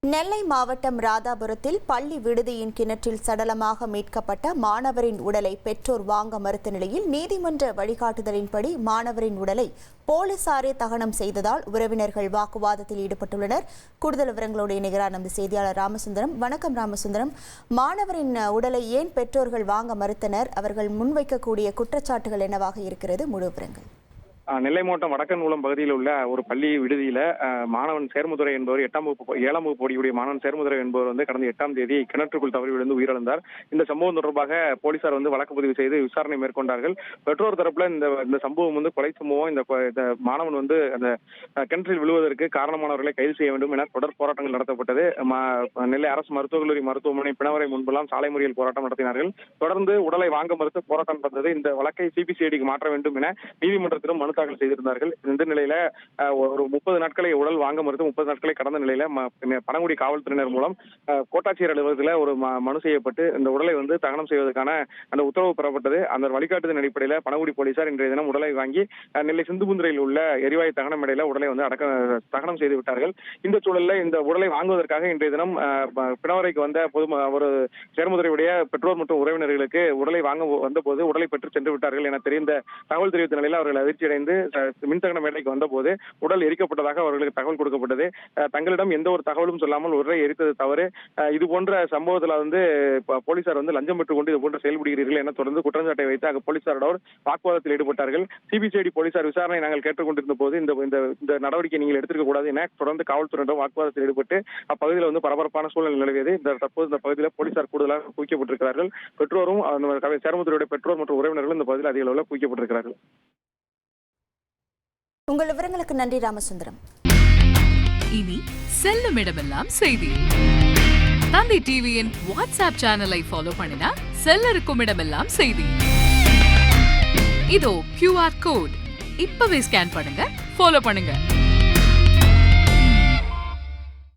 நெல்லை மாவட்டம் ராதாபுரத்தில் பள்ளி விடுதியின் கிணற்றில் சடலமாக மீட்கப்பட்ட மாணவரின் உடலை பெற்றோர் வாங்க மறுத்த நிலையில் நீதிமன்ற வழிகாட்டுதலின்படி மாணவரின் உடலை போலீசாரே தகனம் செய்ததால் உறவினர்கள் வாக்குவாதத்தில் ஈடுபட்டுள்ளனர். கூடுதல் விவரங்களோடு இணைகிறார் நமது செய்தியாளர் ராமசுந்தரம். வணக்கம் ராமசுந்தரம். மாணவரின் உடலை ஏன் பெற்றோர்கள் வாங்க மறுத்தனர்? அவர்கள் முன்வைக்கக்கூடிய குற்றச்சாட்டுகள் என்னவாக இருக்கிறது? முழு விவரங்கள். நெல்லை மாவட்டம் வடக்கன்குளம் பகுதியில் உள்ள ஒரு பள்ளி விடுதியில மாணவன் சேர்முதுரை என்பவர் 7ஆம் வகுப்பு படிக்கூடிய மாணவன் சேர்முதுரை என்பவர் கடந்த 8ஆம் தேதி கிணற்றுக்குள் தவறி விழுந்து உயிரிழந்தார். இந்த சம்பவம் தொடர்பாக போலீசார் வழக்கு பதிவு செய்து விசாரணை மேற்கொண்டார்கள். பெற்றோர் தரப்புல இந்த சம்பவம் கொலை சம்பவம், இந்த மாணவன் அந்த கிணற்றில் விழுவதற்கு காரணமானவர்களை கைது செய்ய வேண்டும் என தொடர் போராட்டங்கள் நடத்தப்பட்டது. நெல்லை அரசு மருத்துவக் கல்லூரி மருத்துவமனை பிணவரை முன்பெல்லாம் சாலை மறியல் போராட்டம் நடத்தினார்கள். தொடர்ந்து உடலை வாங்க மறுத்து போராட்டம் நடந்தது. இந்த வழக்கை சிபிசிஐடிக்கு மாற்ற வேண்டும் என நீதிமன்றத்திலும் மனு தாக்கல் செய்திருந்தார்கள். இந்த நிலையில ஒரு 30 நாட்களை உடல் வாங்க மறுத்து 30 நாட்களை கடந்த நிலையில பனங்குடி காவல்துறையினர் மூலம் கோட்டாட்சியர் அலுவலகத்தில் ஒரு மனு செய்யப்பட்டு இந்த உடலை தகனம் செய்வதற்கான அந்த உத்தரவு பெறப்பட்டது. அந்த வழிகாட்டுதல் அடிப்படையில் பனங்குடி போலீசார் இன்றைய தினம் உடலை வாங்கி நெல்லை சிந்துபுந்திரையில் உள்ள எரிவாயு தகன மேடையில உடலை தகனம் செய்து விட்டார்கள். இந்த சூழலில் இந்த உடலை வாங்குவதற்காக இன்றைய தினம் பிணவரைக்கு வந்த ஒரு சேர்முதுரையுடைய பெற்றோர் மற்றும் உறவினர்களுக்கு உடலை வாங்க வந்தபோது உடலை பெற்று சென்று விட்டார்கள் என தெரிந்த தகவல் தெரிவித்த நிலையில் அவர்கள் அதிர்ச்சி அடைந்து மின்தகன மேடைக்கு வந்தபோது உடல் எரிக்கப்பட்டதாக அவர்களுக்கு தகவல் கொடுக்கப்பட்டது. தங்களிடம் எந்த ஒரு தகவலும் சொல்லாமல் உடலை எரித்தது தவறு, இது போன்ற சம்பவத்தில் போலீசார் லஞ்சம் பெற்றுக் கொண்டு இது போன்று செயல்படுகிறீர்கள் என தொடர்ந்து குற்றச்சாட்டை வைத்து போலீசாரோட வாக்குவாதத்தில் ஈடுபட்டார்கள். சிபிசிஐடி போலீசார் விசாரணை நாங்கள் கேட்டுக்கொண்டிருந்த போது இந்த நடவடிக்கை நீங்கள் எடுத்திருக்க கூடாது என தொடர்ந்து காவல்துறையிடம் வாக்குவாதத்தில் ஈடுபட்டு அப்பகுதியில் பரபரப்பான சூழல் நிலவியது. தற்போது இந்த பகுதியில் போலீசார் கூடுதலாக குவிக்கப்பட்டிருக்கிறார்கள். பெற்றோரும் சேர்முதுரையுடைய பெற்றோர் மற்றும் உறவினர்களும் இந்த பகுதியில் அதிக அளவில் குவிக்கப்பட்டிருக்கிறார்கள். உங்கள் விவரங்களுக்கு நன்றி ராமசுந்தரம். இனி செல்லும் இடமெல்லாம் செய்தி. தந்தை டிவியின் வாட்ஸ்அப் சேனலை ஃபாலோ பண்ணினா செல்ல இருக்கும் இடமெல்லாம் செய்தி. இதோ QR கோட் இப்பவே ஸ்கேன் பண்ணுங்க, ஃபாலோ பண்ணுங்க.